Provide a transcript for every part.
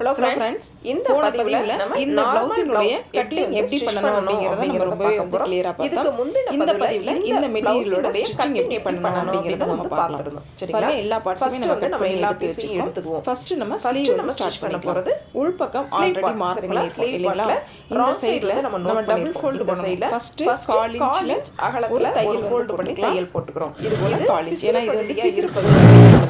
Hello friends, இந்த பதிவில் நம்ம இந்த ப்ளவுஸினுடைய கட்டிங் எப்படி பண்ணணும் அப்படிங்கறத நம்ம ரொம்பவே வந்து கிளியரா பார்த்தோம். இந்த பதிவில் இந்த மெட்டீரியலோட ஸ்டிச்சிங் எப்படி பண்ணணும் அப்படிங்கறத நம்ம பார்க்கலாம். சரிங்களா? எல்லா பார்ட்ஸுமே நம்ம எல்லா பீஸையும் எடுத்துக்குவோம். ஃபர்ஸ்ட் நம்ம ஸ்லீவ் வந்து ஸ்டார்ட் பண்ண போறது. உள் பக்கம் ஆல்ரெடி மார்க் பண்ணிருக்கோம் இல்லைங்களா? இந்த சைடுல நம்ம டபுள் ஃபோல்ட் பண்ண சைடுல ஃபர்ஸ்ட் 1/4 இன்ச்ல அகலத்துல தையல் ஃபோல்ட் பண்ணி தையல் போட்டுக்கிறோம். இது வந்து 1/4 இன்ச். ஏன்னா இது வந்து பிசிறு பகுதி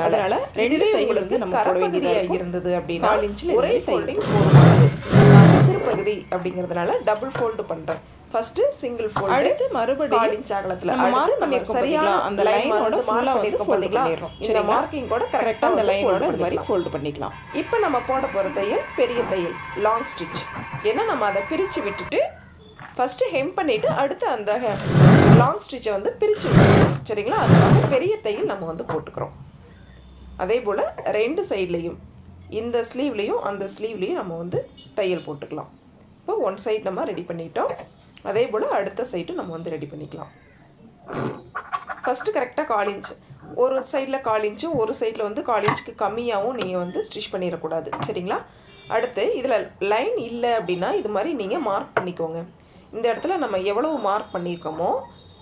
அதனால ரெண்டு தையல் வந்து நம்ம போட வேண்டியதா இருந்தது அப்படினா 1/4 இன்ச்ல ஒரே ஃபோல்டிங் போடுறது. நான் பிசிறு பகுதி அப்படிங்கிறதுனால டபுள் ஃபோல்ட் பண்றேன். ஃபர்ஸ்ட் சிங்கிள் ஃபோல்ட், அடுத்து மறுபடியும் 1/4 இன்ச் அகலத்துல நம்ம மார்க் பண்ணிருக்கோம் சரியா? அந்த லைனோட ஃபுல்லா வந்து ஃபோல்ட் பண்ணிரோம். இந்த மார்க்கிங் கூட கரெக்ட்டா அந்த லைனோட இந்த மாதிரி ஃபோல்ட் பண்ணிக்கலாம். இப்போ நம்ம போட போற தையல் பெரிய தையல், லாங் ஸ்டிட்ச். ஏன்னா நம்ம அதை பிரிச்சு விட்டுட்டு ஃபர்ஸ்ட் ஹெம் பண்ணிட்டு அடுத்து அந்த லாங் ஸ்டிட்சை வந்து பிரிச்சு விட்டுறோம். சரிங்களா? அதுக்காக பெரிய தையல் நம்ம வந்து போட்டுக்கிறோம். அதே போல் ரெண்டு சைட்லேயும் இந்த ஸ்லீவ்லேயும் அந்த ஸ்லீவ்லேயும் நம்ம வந்து தையல் போட்டுக்கலாம். இப்போ ஒன் சைட் நம்ம ரெடி பண்ணிட்டோம். அதே போல் அடுத்த சைட்டும் நம்ம வந்து ரெடி பண்ணிக்கலாம். ஃபஸ்ட்டு கரெக்டாக 1/4 இன்ச், ஒரு சைடில் 1/4 இன்ச்சும் ஒரு சைடில் வந்து 1/4 இன்ச்சுக்கு கம்மியாகவும் நீங்கள் வந்து ஸ்டிச் பண்ணிடக்கூடாது. சரிங்களா? அடுத்து இதில் லைன் இல்லை அப்படின்னா இது மாதிரி நீங்கள் மார்க் பண்ணிக்கோங்க. இந்த இடத்துல நம்ம எவ்வளவு மார்க் பண்ணியிருக்கோமோ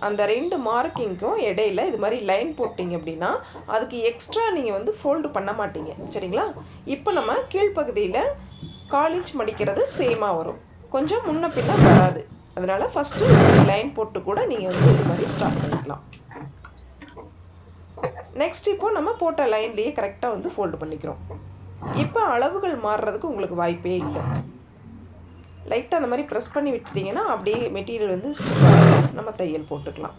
அந்த ரெண்டு மார்க்கிங்க்கும் இடையில இது மாதிரி லைன் போட்டிங்க அப்படின்னா அதுக்கு எக்ஸ்ட்ரா நீங்கள் வந்து ஃபோல்டு பண்ண மாட்டீங்க. சரிங்களா? இப்போ நம்ம கீழ்ப்பகுதியில் 1/4 இன்ச் மடிக்கிறது சேமாக வரும், கொஞ்சம் முன்ன பின்ன வராது. அதனால் ஃபஸ்ட்டு லைன் போட்டு கூட நீங்கள் வந்து இது மாதிரி ஸ்டார்ட் பண்ணிக்கலாம். நெக்ஸ்ட் இப்போது நம்ம போட்ட லைன்லேயே கரெக்டாக வந்து ஃபோல்டு பண்ணிக்கிறோம். இப்போ அளவுகள் மாறுறதுக்கு உங்களுக்கு வாய்ப்பே இல்லை. லைட்டாக அந்த மாதிரி ப்ரெஸ் பண்ணி விட்டுட்டிங்கன்னா அப்படியே மெட்டீரியல் வந்து ஸ்டிச் ஆகி நம்ம தையல் போட்டுக்கலாம்.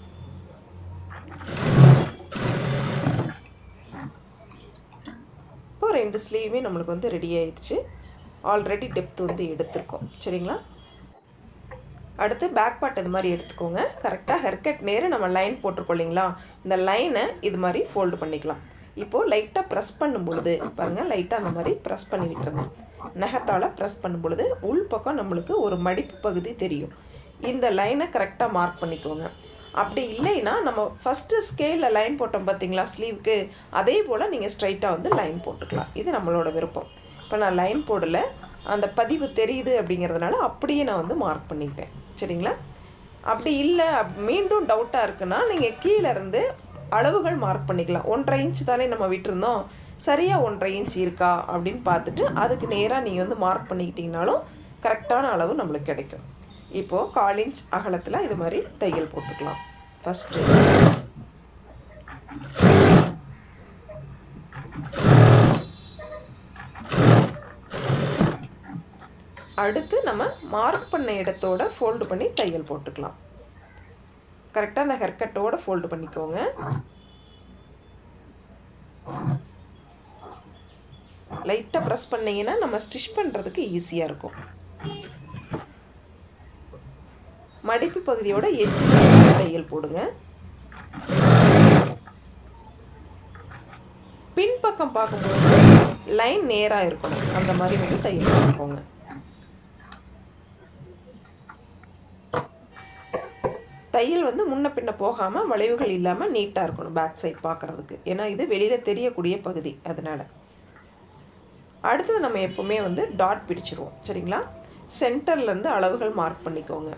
இப்போ ரெண்டு ஸ்லீவுமே நம்மளுக்கு வந்து ரெடி ஆயிடுச்சு. ஆல்ரெடி டெப்த் வந்து எடுத்துருக்கோம். சரிங்களா? அடுத்து பேக் பார்ட் இது மாதிரி எடுத்துக்கோங்க. கரெக்டாக ஹெர்கட் நேரம் நம்ம லைன் போட்டிருக்கோம் இல்லைங்களா? இந்த லைனை இது மாதிரி ஃபோல்டு பண்ணிக்கலாம். இப்போது லைட்டாக ப்ரெஸ் பண்ணும் பொழுது பாருங்கள், லைட்டாக அந்த மாதிரி ப்ரெஸ் பண்ணி விட்டுருங்க. நகத்தால் ப்ரெஸ் பண்ணும் பொழுது உள் பக்கம் நம்மளுக்கு ஒரு மடிப்பு பகுதி தெரியும். இந்த லைனை கரெக்டாக மார்க் பண்ணிக்கோங்க. அப்படி இல்லைன்னா நம்ம ஃபஸ்ட்டு ஸ்கேலில் லைன் போட்டோம் பார்த்தீங்களா ஸ்லீவுக்கு, அதே போல் நீங்கள் ஸ்ட்ரைட்டாக வந்து லைன் போட்டுக்கலாம். இது நம்மளோட விருப்பம். இப்போ நான் லைன் போடலை, அந்த பதிவு தெரியுது அப்படிங்கிறதுனால அப்படியே நான் வந்து மார்க் பண்ணிக்கிட்டேன். சரிங்களா? அப்படி இல்லை மீண்டும் டவுட்டாக இருக்குன்னா நீங்கள் கீழே இருந்து அளவுகள் மார்க் பண்ணிக்கலாம். 1/2 இன்ச் தானே நம்ம விட்டுருந்தோம், சரியாக 1/2 இன்ச் இருக்கா அப்படின்னு பார்த்துட்டு அதுக்கு நேராக நீங்கள் வந்து மார்க் பண்ணிக்கிட்டிங்கனாலும் கரெக்டான அளவு நம்மளுக்கு கிடைக்கும். இப்போது 1/4 இன்ச் அகலத்தில் இது மாதிரி தையல் போட்டுக்கலாம். ஃபஸ்ட்டு அடுத்து நம்ம மார்க் பண்ண இடத்தோட ஃபோல்டு பண்ணி தையல் போட்டுக்கலாம். கரெக்டாக அந்த ஹெர்கட்டோட ஃபோல்டு பண்ணிக்கோங்க. லைட்டாக ப்ரெஸ் பண்ணிங்கன்னா நம்ம ஸ்டிச் பண்ணுறதுக்கு ஈஸியாக இருக்கும். மடிப்பு பகுதியோட எட்ஜில் தையல் போடுங்க. பின்பக்கம் பார்க்கும்போது லைன் நேராக இருக்கணும், அந்த மாதிரி வந்து தையல் போட்டுக்கோங்க. தையல் வந்து முன்ன பின்ன போகாமல் வளைவுகள் இல்லாமல் நீட்டாக இருக்கணும் பேக் சைட் பார்க்குறதுக்கு. ஏன்னா இது வெளியில் தெரியக்கூடிய பகுதி. அதனால் அடுத்தது நம்ம எப்போவுமே வந்து டாட் பிடிச்சிருவோம். சரிங்களா? சென்டர்லேருந்து அளவுகள் மார்க் பண்ணிக்கோங்க.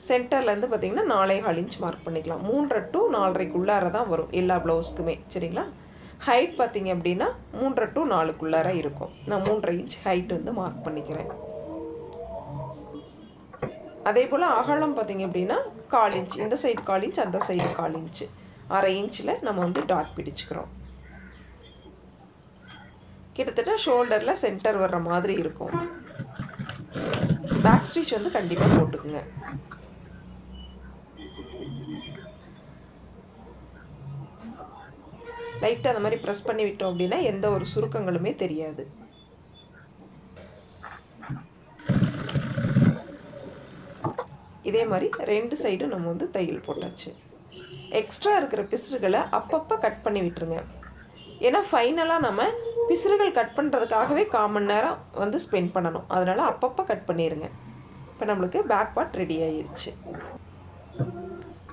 சென்டர்லேருந்து பார்த்திங்கன்னா 4.25 இன்ச் மார்க் பண்ணிக்கலாம். 3.5 to 4.5க்குள்ளார தான் வரும் எல்லா ப்ளவுஸ்க்குமே. சரிங்களா? ஹைட் பார்த்திங்க அப்படின்னா 3.5 to 4க்குள்ளார இருக்கும். நான் 3.5 இன்ச் ஹைட் வந்து மார்க் பண்ணிக்கிறேன். அதே போல் அகலம் பார்த்திங்க அப்படின்னா 1/4 இன்ச், இந்த சைடு 1/4 இன்ச், அந்த சைடு 1/4 இன்ச், 1/2 இன்ச்சில் நம்ம வந்து டாட் பிடிச்சிக்கிறோம். கிட்டத்தட்ட ஷோல்டரில் சென்டர் வர்ற மாதிரி இருக்கும். பேக் ஸ்டிச் வந்து கண்டிப்பாக போட்டுக்குங்க. லைட்டாக அந்த மாதிரி ப்ரெஸ் பண்ணி விட்டோம் அப்படின்னா எந்த ஒரு சுருக்கங்களுமே தெரியாது. இதே மாதிரி ரெண்டு சைடும் நம்ம வந்து தையல் போட்டாச்சு. எக்ஸ்ட்ரா இருக்கிற பிசுறுகளை அப்பப்போ கட் பண்ணி விட்டுருங்க. ஏன்னா ஃபைனலாக நம்ம பிசுறுகள் கட் பண்ணுறதுக்காகவே 1/4 மணி நேரம் வந்து ஸ்பெண்ட் பண்ணணும். அதனால் அப்பப்போ கட் பண்ணிடுங்க. இப்போ நம்மளுக்கு பேக் பார்ட் ரெடி ஆகிருச்சு.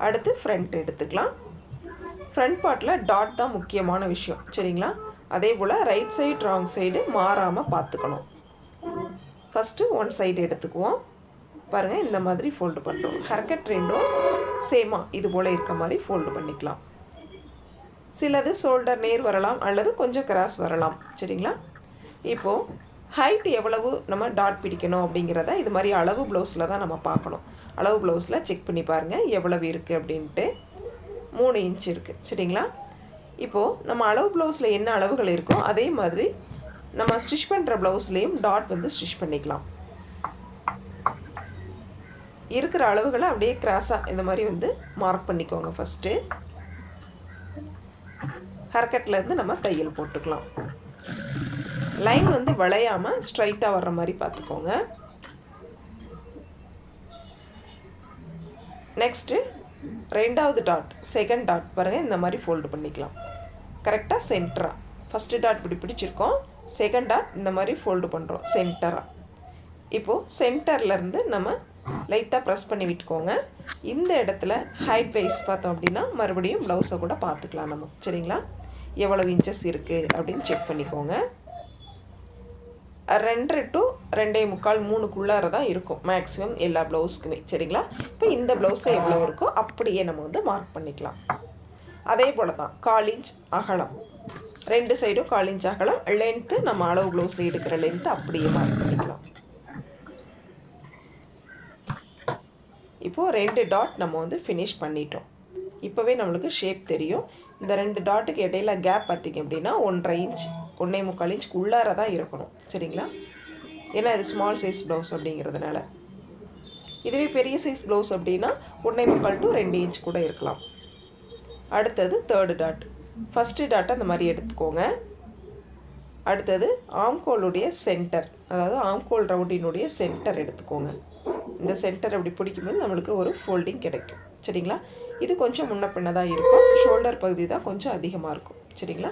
அடுத்து ஃப்ரண்ட் எடுத்துக்கலாம். ஃப்ரண்ட் பார்ட்டில் டாட் தான் முக்கியமான விஷயம். சரிங்களா? அதே போல் ரைட் சைடு ராங் சைடு மாறாமல் பார்த்துக்கணும். ஃபஸ்ட்டு ஒன் சைடு எடுத்துக்குவோம். பாருங்கள், இந்த மாதிரி ஃபோல்டு பண்ணுறோம். ஹேர்கட் ரெண்டும் சேமாக இது போல் இருக்க மாதிரி ஃபோல்டு பண்ணிக்கலாம். சிலது ஷோல்டர் நேர் வரலாம் அல்லது கொஞ்சம் கிராஸ் வரலாம். சரிங்களா? இப்போது ஹைட் எவ்வளவு நம்ம டாட் பிடிக்கணும் அப்படிங்கிறத இது மாதிரி அளவு ப்ளவுஸில் தான் நம்ம பார்க்கணும். அளவு ப்ளவுஸில் செக் பண்ணி பாருங்கள் எவ்வளவு இருக்குது அப்படின்ட்டு. 3 இன்ச் இருக்குது. சரிங்களா? இப்போது நம்ம அளவு ப்ளவுஸில் என்ன அளவுகள் இருக்கோ அதே மாதிரி நம்ம ஸ்டிச் பண்ணுற ப்ளவுஸ்லேயும் டாட் வந்து ஸ்டிச் பண்ணிக்கலாம். இருக்கிற அளவுகளை அப்படியே கிராஸாக இந்த மாதிரி வந்து மார்க் பண்ணிக்கோங்க. ஃபஸ்ட்டு ஹேர்கட்லேருந்து நம்ம தையல் போட்டுக்கலாம். லைன் வந்து வளையாமல் ஸ்ட்ரைட்டாக வர்ற மாதிரி பார்த்துக்கோங்க. நெக்ஸ்ட்டு 2வது டாட், செகண்ட் டாட் பாருங்கள், இந்த மாதிரி ஃபோல்டு பண்ணிக்கலாம். கரெக்டாக சென்டராக ஃபஸ்ட்டு டாட் இப்படி பிடிச்சிருக்கோம், செகண்ட் டாட் இந்த மாதிரி ஃபோல்டு பண்ணுறோம் சென்டராக. இப்போது சென்டர்லேருந்து நம்ம லைட்டாக ப்ரெஸ் பண்ணி விட்டுக்கோங்க. இந்த இடத்துல ஹைட் வைஸ் பார்த்தோம் அப்படின்னா மறுபடியும் ப்ளவுஸை கூட பார்த்துக்கலாம் நம்ம. சரிங்களா? எவ்வளவு இன்ச்சஸ் இருக்குது அப்படின்னு செக் பண்ணிக்கோங்க. 2 to 2.25 3க்குள்ளார தான் இருக்கும் மேக்ஸிமம் எல்லா ப்ளவுஸ்க்குமே. சரிங்களா? இப்போ இந்த ப்ளவுஸில் எவ்வளோ இருக்கோ அப்படியே நம்ம வந்து மார்க் பண்ணிக்கலாம். அதே போல் தான் 1/4 இன்ச் அகலம், 2 சைடும் 1/4 இன்ச் அகலம். லென்த்து நம்ம அளவு ப்ளவுஸில் எடுக்கிற லென்த்து அப்படியே மார்க் பண்ணிக்கலாம். இப்போது 2 டாட் நம்ம வந்து ஃபினிஷ் பண்ணிட்டோம். இப்போவே நம்மளுக்கு ஷேப் தெரியும். இந்த 2 டாட்டுக்கு இடையில கேப் பார்த்திங்க அப்படின்னா 1.5 இன்ச் 1.25 இன்ச்சுக்கு உள்ளார தான் இருக்கணும். சரிங்களா? ஏன்னா இது ஸ்மால் சைஸ் ப்ளவுஸ் அப்படிங்கிறதுனால. இதுவே பெரிய சைஸ் ப்ளவுஸ் அப்படின்னா 1.25 to 2 இன்ச் கூட இருக்கலாம். அடுத்தது 3rd டாட். ஃபஸ்ட்டு டாட்டை அந்த மாதிரி எடுத்துக்கோங்க. அடுத்தது ஆம்கோலுடைய சென்டர், அதாவது ஆம்கோல் ரவுண்டினுடைய சென்டர் எடுத்துக்கோங்க. இந்த சென்டர் அப்படி பிடிக்கும்போது நம்மளுக்கு ஒரு ஃபோல்டிங் கிடைக்கும். சரிங்களா? இது கொஞ்சம் முன்ன பின்ன தான் இருக்கும். ஷோல்டர் பகுதி தான் கொஞ்சம் அதிகமாக இருக்கும். சரிங்களா?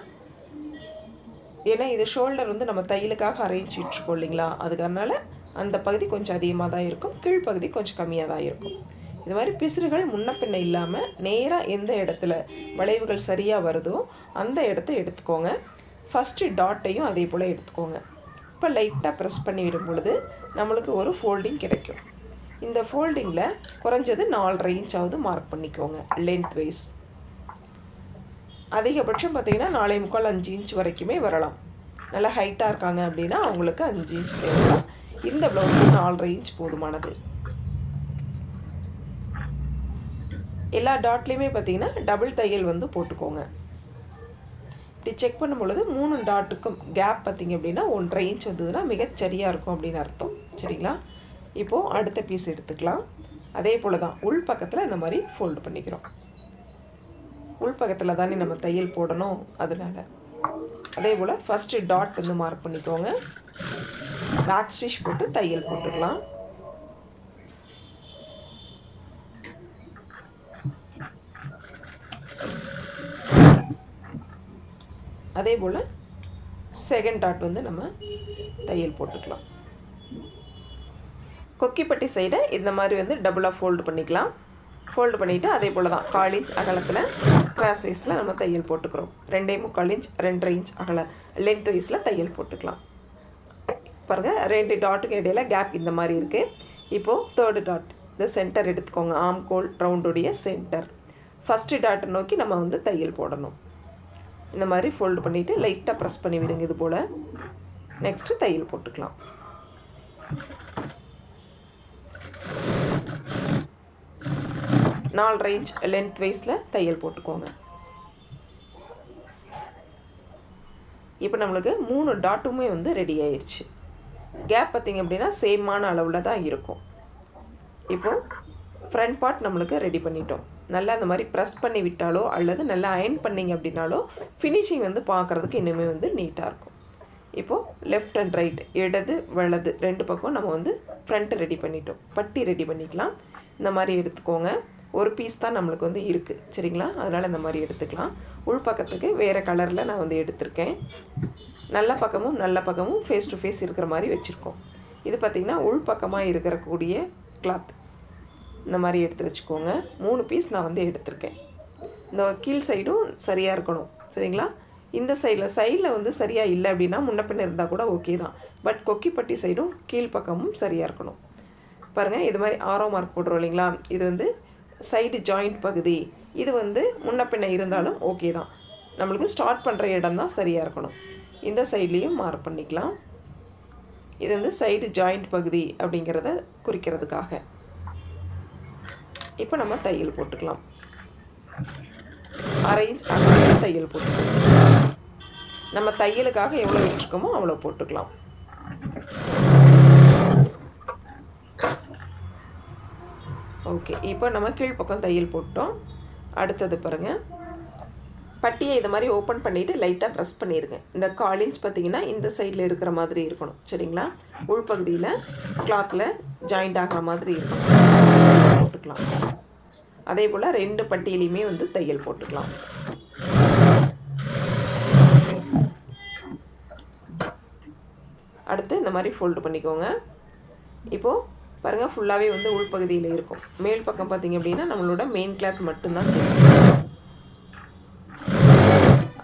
ஏன்னா இது ஷோல்டர் வந்து நம்ம தையலுக்காக அரேஞ்ச் விட்டுருக்கோம் இல்லைங்களா, அதுக்காரனால அந்த பகுதி கொஞ்சம் அதிகமாக தான் இருக்கும், கீழ்ப்பகுதி கொஞ்சம் கம்மியாக தான் இருக்கும். இது மாதிரி பிசுறுகள் முன்ன பின்ன இல்லாமல் நேராக எந்த இடத்துல வளைவுகள் சரியாக வருதோ அந்த இடத்த எடுத்துக்கோங்க. ஃபஸ்ட்டு டாட்டையும் அதே போல் எடுத்துக்கோங்க. இப்போ லைட்டாக ப்ரெஸ் பண்ணி விடும் பொழுது நம்மளுக்கு ஒரு ஃபோல்டிங் கிடைக்கும். இந்த ஃபோல்டிங்கில் குறைஞ்சது 4.5 இன்ச்சாவது மார்க் பண்ணிக்கோங்க லென்த் வைஸ். அதிகபட்சம் பார்த்திங்கன்னா 4.25 5 இன்ச் வரைக்குமே வரலாம். நல்லா ஹைட்டாக இருக்காங்க அப்படின்னா அவங்களுக்கு 5 இன்ச் தேவைப்படும். இந்த ப்ளவுஸ்க்கு 4.5 இன்ச் போதுமானது. எல்லா டாட்லேயுமே பார்த்திங்கன்னா டபுள் தையல் வந்து போட்டுக்கோங்க. இப்படி செக் பண்ணும் பொழுது 3 டாட்டுக்கும் கேப் பார்த்திங்க அப்படின்னா 1.5 இன்ச் வந்ததுன்னா மிகச்சரியாக இருக்கும் அப்படின்னு அர்த்தம். சரிங்களா? இப்போது அடுத்த பீஸ் எடுத்துக்கலாம். அதே போல் தான் உள் பக்கத்தில் இந்த மாதிரி ஃபோல்டு பண்ணிக்கிறோம். உள் பக்கத்தில் தானே நம்ம தையல் போடணும், அதனால். அதே போல் ஃபஸ்ட்டு டாட் வந்து மார்க் பண்ணிக்கோங்க. பேக் ஸ்டிச் போட்டு தையல் போட்டுக்கலாம். அதே போல் செகண்ட் டாட் வந்து நம்ம தையல் போட்டுக்கலாம். கொக்கிப்பட்டி சைடை இந்த மாதிரி வந்து டபுளாக ஃபோல்டு பண்ணிக்கலாம். ஃபோல்டு பண்ணிவிட்டு அதே போல் தான் 1/4 இன்ச் அகலத்தில் கிராஸ் வைஸில் நம்ம தையல் போட்டுக்கிறோம். 2.25 இன்ச் 2.5 இன்ச் அகல லென்த் வைஸில் தையல் போட்டுக்கலாம். பாருங்கள், 2 டாட்டுக்கு இடையில கேப் இந்த மாதிரி இருக்குது. இப்போது 3rd டாட், இந்த சென்டர் எடுத்துக்கோங்க. ஆம்கோல் ரவுண்டுடைய சென்டர். ஃபஸ்ட்டு டாட்டை நோக்கி நம்ம வந்து தையல் போடணும். இந்த மாதிரி ஃபோல்டு பண்ணிவிட்டு லைட்டாக ப்ரெஸ் பண்ணி விடுங்க இது போல். நெக்ஸ்ட்டு தையல் போட்டுக்கலாம். நாலு இன்ச் லென்த் வைஸில் தையல் போட்டுக்கோங்க. இப்போ நம்மளுக்கு 3 டாட்டுமே வந்து ரெடி ஆயிடுச்சு. கேப் பார்த்திங்க அப்படின்னா சேமான அளவில் தான் இருக்கும். இப்போது ஃப்ரண்ட் பார்ட் நம்மளுக்கு ரெடி பண்ணிட்டோம். நல்லா அந்த மாதிரி ப்ரெஸ் பண்ணி விட்டாலோ அல்லது நல்லா அயன் பண்ணிங்க அப்படின்னாலோ ஃபினிஷிங் வந்து பார்க்குறதுக்கு இன்னுமே வந்து நீட்டாக இருக்கும். இப்போது லெஃப்ட் அண்ட் ரைட், இடது வலது 2 பக்கம் நம்ம வந்து ஃப்ரண்ட்டு ரெடி பண்ணிட்டோம். பட்டி ரெடி பண்ணிக்கலாம். இந்த மாதிரி எடுத்துக்கோங்க. ஒரு பீஸ் தான் நம்மளுக்கு வந்து இருக்குது. சரிங்களா? அதனால் இந்த மாதிரி எடுத்துக்கலாம். உள் பக்கத்துக்கு வேறு கலரில் நான் வந்து எடுத்திருக்கேன். நல்ல பக்கமும் ஃபேஸ் டு ஃபேஸ் இருக்கிற மாதிரி வச்சுருக்கோம். இது பார்த்திங்கன்னா உள் பக்கமாக இருக்கிறக்கூடிய கிளாத். இந்த மாதிரி எடுத்து வச்சுக்கோங்க. 3 பீஸ் நான் வந்து எடுத்திருக்கேன். இந்த கீழ் சைடும் சரியாக இருக்கணும். சரிங்களா? இந்த சைடில் வந்து சரியாக இல்லை அப்படின்னா முன்ன பின்ன இருந்தால் கூட ஓகே தான். பட் கொக்கிப்பட்டி சைடும் கீழ்ப்பக்கமும் சரியாக இருக்கணும். பாருங்கள், இது மாதிரி ஆரோ மார்க் போடுறோம் இல்லைங்களா, இது வந்து சைடு ஜாயிண்ட் பகுதி. இது வந்து முன்ன பின்ன இருந்தாலும் ஓகே தான். நம்மளுக்கு ஸ்டார்ட் பண்ணுற இடம் தான் சரியாக இருக்கணும். இந்த சைட்லேயும் மார்க் பண்ணிக்கலாம். இது வந்து சைடு ஜாயிண்ட் பகுதி அப்படிங்கிறத குறிக்கிறதுக்காக. இப்போ நம்ம தையல் போட்டுக்கலாம். 1/2 இன்ச் அகலத்தில் தையல் போட்டுக்கலாம். நம்ம தையலுக்காக எவ்வளோ விட்டுருக்கோமோ அவ்வளோ போட்டுக்கலாம். ஓகே, இப்போ நம்ம கீழ்ப்பக்கம் தையல் போட்டோம். அடுத்தது பாருங்கள், பட்டியை இது மாதிரி ஓப்பன் பண்ணிவிட்டு லைட்டாக ப்ரெஸ் பண்ணிடுங்க. இந்த 1/4 இன்ச் பார்த்திங்கன்னா இந்த சைடில் இருக்கிற மாதிரி இருக்கணும். சரிங்களா, உள்பகுதியில் கிளாத்தில் ஜாயிண்ட் ஆகிற மாதிரி இருக்கணும். போட்டுக்கலாம். அதே போல் 2 பட்டியிலையுமே வந்து தையல் போட்டுக்கலாம். அடுத்து இந்த மாதிரி ஃபோல்டு பண்ணிக்கோங்க. இப்போது பாருங்கள், ஃபுல்லாகவே வந்து உள்பகுதியில் இருக்கும். மேல் பக்கம் பார்த்திங்க அப்படின்னா நம்மளோட மெயின் கிளாத் மட்டும்தான் தெரியும்.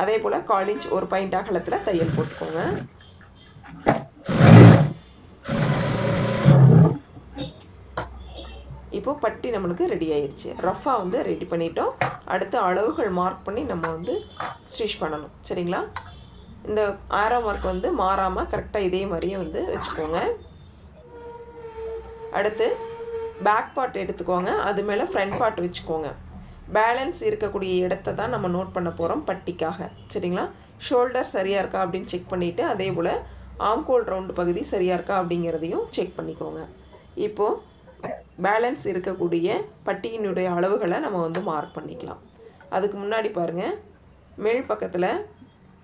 அதே போல் 1/4 இன்ச் ஒரு பாயிண்ட் அகலத்தில் தையல் போட்டுக்கோங்க. இப்போது பட்டி நம்மளுக்கு ரெடி ஆயிடுச்சு. ரஃபாக வந்து ரெடி பண்ணிட்டோம். அடுத்து அளவுகள் மார்க் பண்ணி நம்ம வந்து ஸ்டிச் பண்ணணும். சரிங்களா, இந்த ஆரோ மார்க் வந்து மாறாமல் கரெக்டாக இதே மாதிரியே வந்து வச்சுக்கோங்க. அடுத்து பேக் பார்ட் எடுத்துக்கோங்க. அது மேலே ஃப்ரண்ட் பார்ட் வச்சுக்கோங்க. பேலன்ஸ் இருக்கக்கூடிய இடத்த தான் நம்ம நோட் பண்ண போகிறோம் பட்டிக்காக. சரிங்களா, ஷோல்டர் சரியாக இருக்கா அப்படின்னு செக் பண்ணிவிட்டு, அதே போல் ஆம்கோல் ரவுண்டு பகுதி சரியாக இருக்கா அப்படிங்கிறதையும் செக் பண்ணிக்கோங்க. இப்போது பேலன்ஸ் இருக்கக்கூடிய பட்டியினுடைய அளவுகளை நம்ம வந்து மார்க் பண்ணிக்கலாம். அதுக்கு முன்னாடி பாருங்கள், மேல் பக்கத்தில்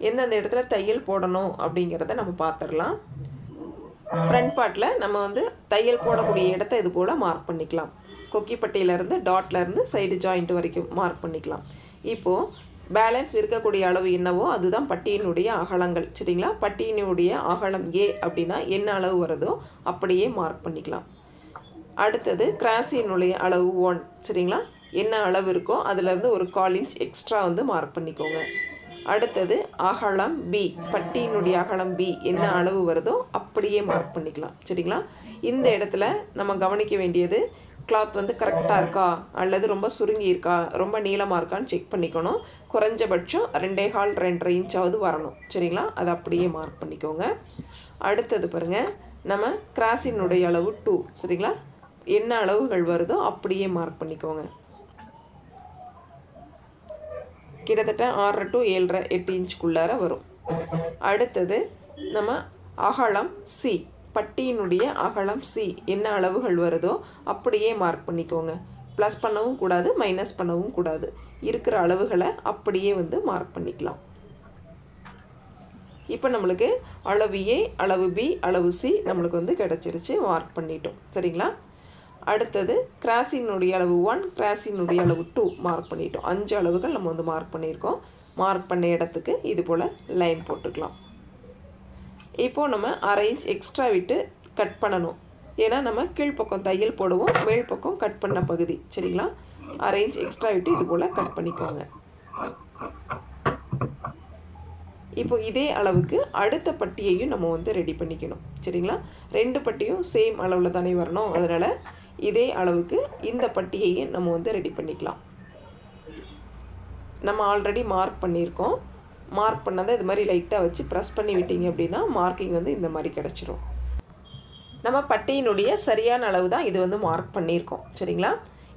எந்தெந்த இடத்துல தையல் போடணும் அப்படிங்கிறத நம்ம பார்த்துடலாம். ஃப்ரண்ட் பார்ட்டில் நம்ம வந்து தையல் போடக்கூடிய இடத்த இது போல் மார்க் பண்ணிக்கலாம். கொக்கிப்பட்டியிலேருந்து டாட்லேருந்து சைடு ஜாயிண்ட் வரைக்கும் மார்க் பண்ணிக்கலாம். இப்போது பேலன்ஸ் இருக்கக்கூடிய அளவு என்னவோ அதுதான் பட்டியினுடைய அகலங்கள். சரிங்களா, பட்டியினுடைய அகலம் A அப்படின்னா என்ன அளவு வருதோ அப்படியே மார்க் பண்ணிக்கலாம். அடுத்தது கிராஸினுடைய அளவு 1. சரிங்களா, என்ன அளவு இருக்கோ அதுலேருந்து ஒரு 1/4 இன்ச் எக்ஸ்ட்ரா வந்து மார்க் பண்ணிக்கோங்க. அடுத்தது அகலம் B, பட்டியினுடைய அகலம் B என்ன அளவு வருதோ அப்படியே மார்க் பண்ணிக்கலாம். சரிங்களா, இந்த இடத்துல நம்ம கவனிக்க வேண்டியது கிளாத் வந்து கரெக்டாக இருக்கா அல்லது ரொம்ப சுருங்கி இருக்கா, ரொம்ப நீளமாக இருக்கான்னு செக் பண்ணிக்கணும். குறைஞ்சபட்சம் 2.25 2.5 இன்ச்சாவது வரணும். சரிங்களா, அதை அப்படியே மார்க் பண்ணிக்கோங்க. அடுத்தது பாருங்கள், நம்ம கிராஸினுடைய அளவு 2. சரிங்களா, என்ன அளவுகள் வருதோ அப்படியே மார்க் பண்ணிக்கோங்க. கிட்டத்தட்ட 6 to 7.5 8 இன்ச்சுக்குள்ளார வரும். அடுத்தது நம்ம அகலம் C, பட்டியினுடைய அகலம் C என்ன அளவுகள் வருதோ அப்படியே மார்க் பண்ணிக்கோங்க. ப்ளஸ் பண்ணவும் கூடாது, மைனஸ் பண்ணவும் கூடாது. இருக்கிற அளவுகளை அப்படியே வந்து மார்க் பண்ணிக்கலாம். இப்போ நம்மளுக்கு அளவு A, அளவு B, அளவு C நம்மளுக்கு வந்து கிடச்சிருச்சு, மார்க் பண்ணிட்டோம். சரிங்களா, அடுத்தது கிராஸினுடைய அளவு 1, கிராஸினுடைய அளவு 2 மார்க் பண்ணிட்டோம். 5 அளவுகள் நம்ம வந்து மார்க் பண்ணியிருக்கோம். மார்க் பண்ண இடத்துக்கு இது போல் லைன் போட்டுக்கலாம். இப்போது நம்ம 1/2 இன்ச் எக்ஸ்ட்ரா விட்டு கட் பண்ணணும். ஏன்னா நம்ம கீழ்ப்பக்கம் தையல் போடுவோம், மேல் பக்கம் கட் பண்ண பகுதி. சரிங்களா, 1/2 இன்ச் எக்ஸ்ட்ரா விட்டு இது போல் கட் பண்ணிக்கோங்க. இப்போ இதே அளவுக்கு அடுத்த பட்டியையும் நம்ம வந்து ரெடி பண்ணிக்கணும். சரிங்களா, 2 பட்டியும் சேம் அளவில் தானே வரணும். அதனால் இதே அளவுக்கு இந்த பட்டியையும் நம்ம வந்து ரெடி பண்ணிக்கலாம். நம்ம ஆல்ரெடி மார்க் பண்ணியிருக்கோம். மார்க் பண்ணதை இது மாதிரி லைட்டாக வச்சு ப்ரெஸ் பண்ணி விட்டீங்க அப்படின்னா மார்க்கிங் வந்து இந்த மாதிரி கிடச்சிரும். நம்ம பட்டியினுடைய சரியான அளவு தான் இது வந்து மார்க் பண்ணியிருக்கோம். சரிங்களா,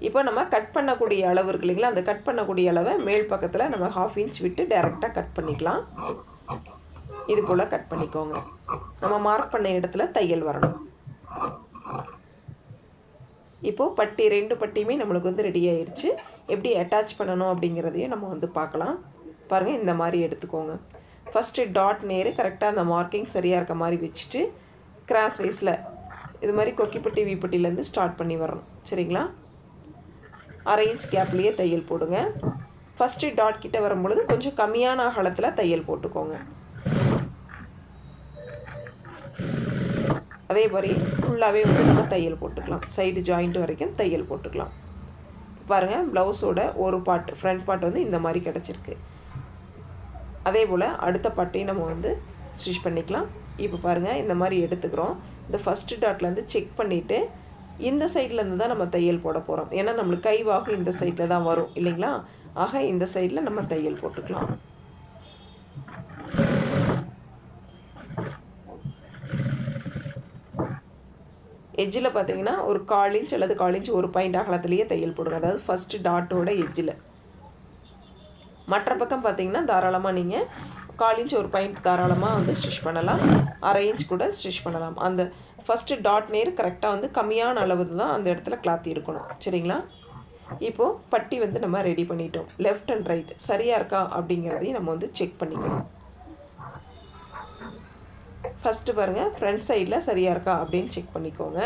இப்போ நம்ம கட் பண்ணக்கூடிய அளவு இருக்கு இல்லைங்களா, அந்த கட் பண்ணக்கூடிய அளவை மேல் பக்கத்தில் நம்ம 1/2 இன்ச் விட்டு டைரெக்டாக கட் பண்ணிக்கலாம். இது போல் கட் பண்ணிக்கோங்க. நம்ம மார்க் பண்ண இடத்துல தையல் வரணும். இப்போது பட்டி 2 பட்டியுமே நம்மளுக்கு வந்து ரெடி ஆயிடுச்சு. எப்படி அட்டாச் பண்ணணும் அப்படிங்கிறதையும் நம்ம வந்து பார்க்கலாம். பாருங்கள், இந்த மாதிரி எடுத்துக்கோங்க. ஃபஸ்ட்டு டாட் நேரு கரெக்டாக அந்த மார்க்கிங் சரியாக இருக்க மாதிரி வச்சுட்டு கிராஸ் வைஸில் இது மாதிரி கொக்கிப்பட்டி வீப்பட்டிலேருந்து ஸ்டார்ட் பண்ணி வரணும். சரிங்களா, 1/2 இன்ச் கேப்லேயே தையல் போடுங்க. ஃபஸ்ட்டு டாட் கிட்ட வரும்பொழுது கொஞ்சம் கம்மியான அகலத்தில் தையல் போட்டுக்கோங்க. அதே மாதிரி ஃபுல்லாகவே வந்து நம்ம தையல் போட்டுக்கலாம். சைடு ஜாயிண்ட் வரைக்கும் தையல் போட்டுக்கலாம். பாருங்கள், ப்ளவுஸோட ஒரு பார்ட் ஃப்ரண்ட் பார்ட் வந்து இந்த மாதிரி கிடச்சிருக்கு. அதே போல் அடுத்த பட்டையும் நம்ம வந்து ஸ்டிச் பண்ணிக்கலாம். இப்போ பாருங்கள், இந்த மாதிரி எடுத்துக்கிறோம். இந்த ஃபஸ்ட்டு டாட்லேருந்து செக் பண்ணிவிட்டு இந்த சைட்லேருந்து தான் நம்ம தையல் போட போகிறோம். ஏன்னா நம்மளுக்கு கைவாகும் இந்த சைடில் தான் வரும் இல்லைங்களா? ஆக இந்த சைடில் நம்ம தையல் போட்டுக்கலாம். எட்ஜில் பார்த்தீங்கன்னா ஒரு 1/4 இன்ச் அல்லது 1/4 இன்ச் ஒரு பாயிண்ட் அகலத்துலேயே தையல் போடுங்க. அதாவது ஃபஸ்ட்டு டாட்டோட எட்ஜில். மற்ற பக்கம் பார்த்தீங்கன்னா தாராளமாக நீங்கள் 1/4 இன்ச் ஒரு பாயிண்ட் தாராளமாக வந்து ஸ்டிச் பண்ணலாம். 1/2 இன்ச் கூட ஸ்டிச் பண்ணலாம். அந்த ஃபஸ்ட்டு டாட் நேர் கரெக்டாக வந்து கம்மியான அளவு தான் அந்த இடத்துல கிளாத் இருக்கணும். சரிங்களா? இப்போது பட்டி வந்து நம்ம ரெடி பண்ணிட்டோம். லெஃப்ட் அண்ட் ரைட் சரியாக இருக்கா அப்படிங்கிறதையும் நம்ம வந்து செக் பண்ணிக்கணும். ஃபஸ்ட்டு பாருங்கள், ஃப்ரண்ட் சைடில் சரியாக இருக்கா அப்படின்னு செக் பண்ணிக்கோங்க.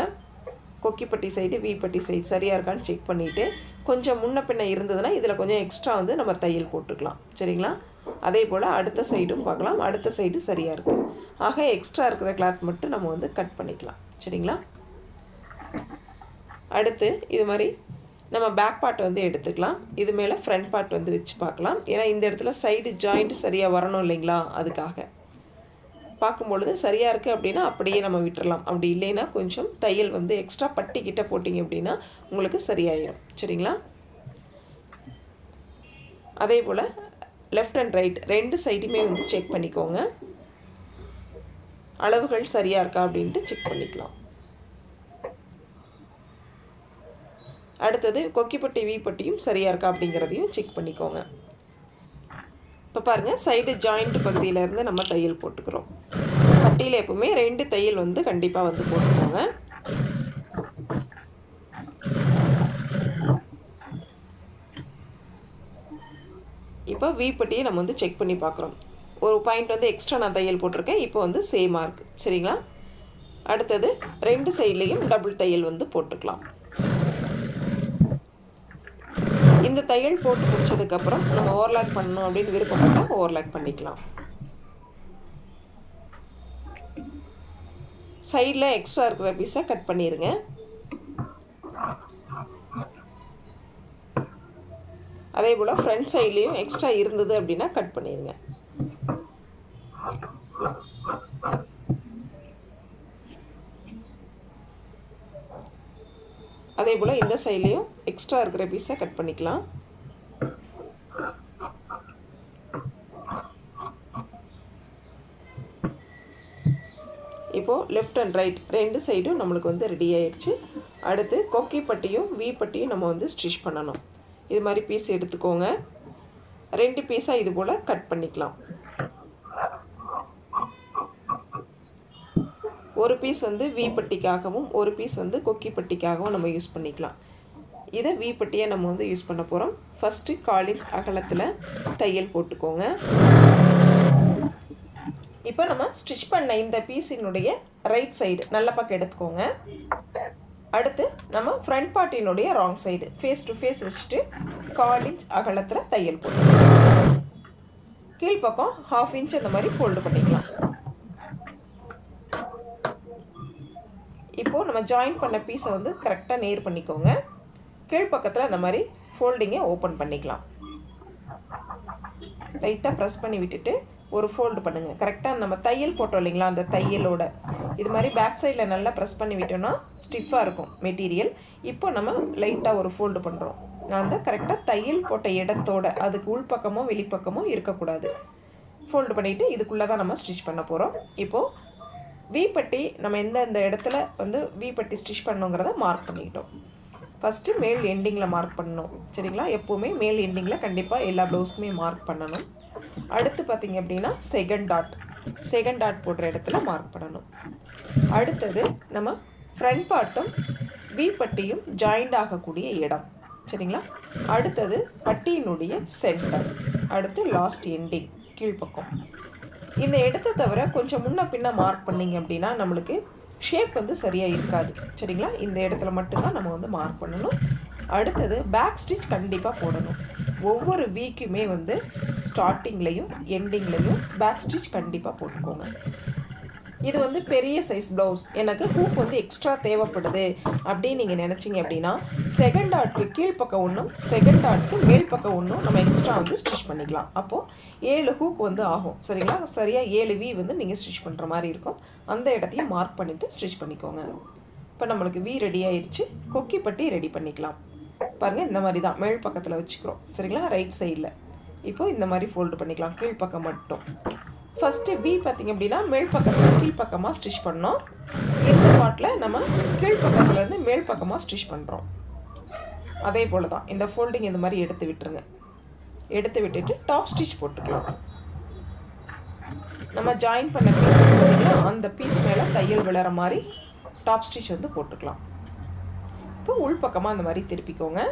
கொக்கிப்பட்டி சைடு வீப்பட்டி சைடு சரியாக இருக்கான்னு செக் பண்ணிவிட்டு கொஞ்சம் முன்ன பின்ன இருந்ததுன்னா இதில் கொஞ்சம் எக்ஸ்ட்ரா வந்து நம்ம தையல் போட்டுக்கலாம். சரிங்களா? அதே போல் அடுத்த சைடும் பார்க்கலாம். அடுத்த சைடு சரியாக இருக்குது. ஆக எக்ஸ்ட்ரா இருக்கிற கிளாத் மட்டும் நம்ம வந்து கட் பண்ணிக்கலாம். சரிங்களா? அடுத்து இது மாதிரி நம்ம பேக் பார்ட் வந்து எடுத்துக்கலாம். இது மேலே ஃப்ரண்ட் பார்ட் வந்து வச்சு பார்க்கலாம். ஏன்னா இந்த இடத்துல சைடு ஜாயிண்ட் சரியாக வரணும் இல்லைங்களா? அதுக்காக பார்க்கும்பொழுது சரியாக இருக்குது அப்படின்னா அப்படியே நம்ம விட்டுறலாம். அப்படி இல்லைன்னா கொஞ்சம் தையல் வந்து எக்ஸ்ட்ரா பட்டிக்கிட்ட போட்டிங்க அப்படின்னா உங்களுக்கு சரியாயிடும். சரிங்களா? அதே போல் லெஃப்ட் அண்ட் ரைட் 2 சைடுமே வந்து செக் பண்ணிக்கோங்க. அளவுகள் சரியாக இருக்கா அப்படின்ட்டு செக் பண்ணிக்கலாம். அடுத்தது கொக்கிப்பட்டி வீப்பட்டியும் சரியாக இருக்கா அப்படிங்கிறதையும் செக் பண்ணிக்கோங்க. இப்போ பாருங்கள், சைடு ஜாயிண்ட் பகுதியிலேருந்து நம்ம தையல் போட்டுக்கிறோம். பட்டியில் எப்பவுமே 2 தையல் வந்து கண்டிப்பாக வந்து போட்டுக்கோங்க. இப்போ வீப்பட்டியை நம்ம வந்து செக் பண்ணி பார்க்குறோம். ஒரு பாயிண்ட் வந்து எக்ஸ்ட்ரா நான் தையல் போட்டிருக்கேன். இப்போ வந்து சேமாக இருக்குது. சரிங்களா? அடுத்தது 2 சைட்லேயும் டபுள் தையல் வந்து போட்டுக்கலாம். இந்த தையல் போட்டு முடிச்சதுக்கப்புறம் நம்ம ஓவர்லாக் பண்ணணும் அப்படின்னு விருப்பப்பட்டால் ஓவர்லாக் பண்ணிக்கலாம். சைடில் எக்ஸ்ட்ரா இருக்கிற பீஸை கட் பண்ணிடுங்க. அதே போல் ஃப்ரண்ட் சைட்லேயும் எக்ஸ்ட்ரா இருந்தது அப்படின்னா கட் பண்ணிடுங்க. அதே போல் இந்த சைட்லேயும் எக்ஸ்ட்ரா இருக்கிற பீஸை கட் பண்ணிக்கலாம். இப்போது லெஃப்ட் அண்ட் ரைட் 2 சைடும் நம்மளுக்கு வந்து ரெடி ஆயிடுச்சு. அடுத்து கொக்கி பட்டியும் வீ பட்டியும் நம்ம வந்து ஸ்டிச் பண்ணணும். இது மாதிரி பீஸ் எடுத்துக்கோங்க. 2 பீஸாக இது போல் கட் பண்ணிக்கலாம். ஒரு பீஸ் வந்து வீ பட்டிக்காகவும் ஒரு பீஸ் வந்து கொக்கி பட்டிக்காகவும் நம்ம யூஸ் பண்ணிக்கலாம். இதை வீ பட்டியை நம்ம வந்து யூஸ் பண்ண போகிறோம். ஃபஸ்ட்டு 1/4 இன்ச் அகலத்தில் தையல் போட்டுக்கோங்க. இப்போ நம்ம ஸ்டிச் பண்ண இந்த பீஸினுடைய ரைட் சைடு நல்ல பக்கம் எடுத்துக்கோங்க. அடுத்து நம்ம ஃப்ரண்ட் பார்ட்டினுடைய wrong side face to face வச்சுட்டு 1/4 இன்ச் அகலத்தில் தையல் போட்டுக்கலாம். கீழ்ப்பக்கம் 1/2 இன்ச் அந்த மாதிரி ஃபோல்டு பண்ணிக்கலாம். இப்போது நம்ம ஜாயின் பண்ண பீஸை வந்து கரெக்டாக நேர் பண்ணிக்கோங்க. கீழ்ப்பக்கத்தில் அந்த மாதிரி ஃபோல்டிங்கை ஓப்பன் பண்ணிக்கலாம். லைட்டாக ப்ரெஸ் பண்ணி விட்டுட்டு ஒரு ஃபோல்டு பண்ணுங்கள். கரெக்டாக நம்ம தையல் போட்டோம் இல்லைங்களா, அந்த தையலோட இது மாதிரி பேக் சைடில் நல்லா ப்ரெஸ் பண்ணி விட்டோன்னா ஸ்டிஃபாக இருக்கும் மெட்டீரியல். இப்போ நம்ம லைட்டாக ஒரு ஃபோல்டு பண்ணுறோம். அந்த கரெக்டாக தையல் போட்ட இடத்தோட அதுக்கு உள்பக்கமோ வெளிப்பக்கமோ இருக்கக்கூடாது. ஃபோல்டு பண்ணிவிட்டு இதுக்குள்ளே தான் நம்ம ஸ்டிச் பண்ண போகிறோம். இப்போது வீப்பட்டி நம்ம எந்த இடத்துல வந்து வீப்பட்டி ஸ்டிச் பண்ணுங்கிறத மார்க் பண்ணிக்கிட்டோம். ஃபஸ்ட்டு மேல் எண்டிங்கில் மார்க் பண்ணணும். சரிங்களா? எப்போவுமே மேல் எண்டிங்கில் கண்டிப்பாக எல்லா ப்ளவுஸ்க்குமே மார்க் பண்ணணும். அடுத்து பார்த்திங்க அப்படின்னா செகண்ட் டாட் போடுற இடத்துல மார்க் பண்ணணும். அடுத்தது நம்ம ஃப்ரண்ட் பார்ட்டும் வீப்பட்டியும் ஜாயிண்ட் ஆகக்கூடிய இடம். சரிங்களா? அடுத்தது பட்டியினுடைய சென்டர். அடுத்து லாஸ்ட் எண்டிங் கீழ்ப்பக்கம். இந்த இடத்த தவிர கொஞ்சம் முன்ன பின்ன மார்க் பண்ணிங்க அப்படின்னா நம்மளுக்கு ஷேப் வந்து சரியாக இருக்காது. சரிங்களா? இந்த இடத்துல மட்டும்தான் நம்ம வந்து மார்க் பண்ணணும். அடுத்தது பேக் ஸ்டிச் கண்டிப்பாக போடணும். ஒவ்வொரு வீக்குமே வந்து ஸ்டார்டிங்லேயும் எண்டிங்லேயும் பேக் ஸ்டிச் கண்டிப்பாக போட்டுக்கோங்க. இது வந்து பெரிய சைஸ் ப்ளவுஸ், எனக்கு ஹூக் வந்து எக்ஸ்ட்ரா தேவைப்படுது அப்படின்னு நீங்கள் நினச்சிங்க அப்படின்னா செகண்ட் டாட்க்கு கீழ்ப்பக்கம் ஒன்றும் செகண்ட் டாட்க்கு மேல் பக்கம் ஒன்றும் நம்ம எக்ஸ்ட்ரா வந்து ஸ்டிச் பண்ணிக்கலாம். அப்போது 7 ஹூக் வந்து ஆகும். சரிங்களா? சரியாக 7 வி வந்து நீங்கள் ஸ்டிச் பண்ணுற மாதிரி இருக்கும். அந்த இடத்தையும் மார்க் பண்ணிவிட்டு ஸ்டிச் பண்ணிக்கோங்க. இப்போ நம்மளுக்கு வி ரெடி ஆயிடுச்சு. கொக்கி பட்டி ரெடி பண்ணிக்கலாம். பாருங்கள், இந்த மாதிரி தான் மேல் பக்கத்தில் வச்சுக்கிறோம். சரிங்களா? ரைட் சைடில் இப்போது இந்த மாதிரி ஃபோல்டு பண்ணிக்கலாம் கீழ்ப்பக்கம் மட்டும். ஃபஸ்ட்டு வி பார்த்திங்க அப்படின்னா மேல் பக்கத்தில் கீழ்ப்பக்கமாக ஸ்டிச் பண்ணோம். இந்த பார்ட்டில் நம்ம கீழ்ப்பக்கத்துலேருந்து மேல் பக்கமாக ஸ்டிச் பண்ணுறோம். அதே போல் தான் இந்த ஃபோல்டிங் இந்த மாதிரி எடுத்து விட்டுருங்க. எடுத்து விட்டுட்டு டாப் ஸ்டிச் போட்டுக்கலாம். நம்ம ஜாயின் பண்ண பீஸ் பார்த்தீங்கன்னா அந்த பீஸ் மேலே தையல் விழுற மாதிரி டாப் ஸ்டிச் வந்து போட்டுக்கலாம். இப்போ உள்பக்கமாக அந்த மாதிரி திருப்பிக்கோங்க.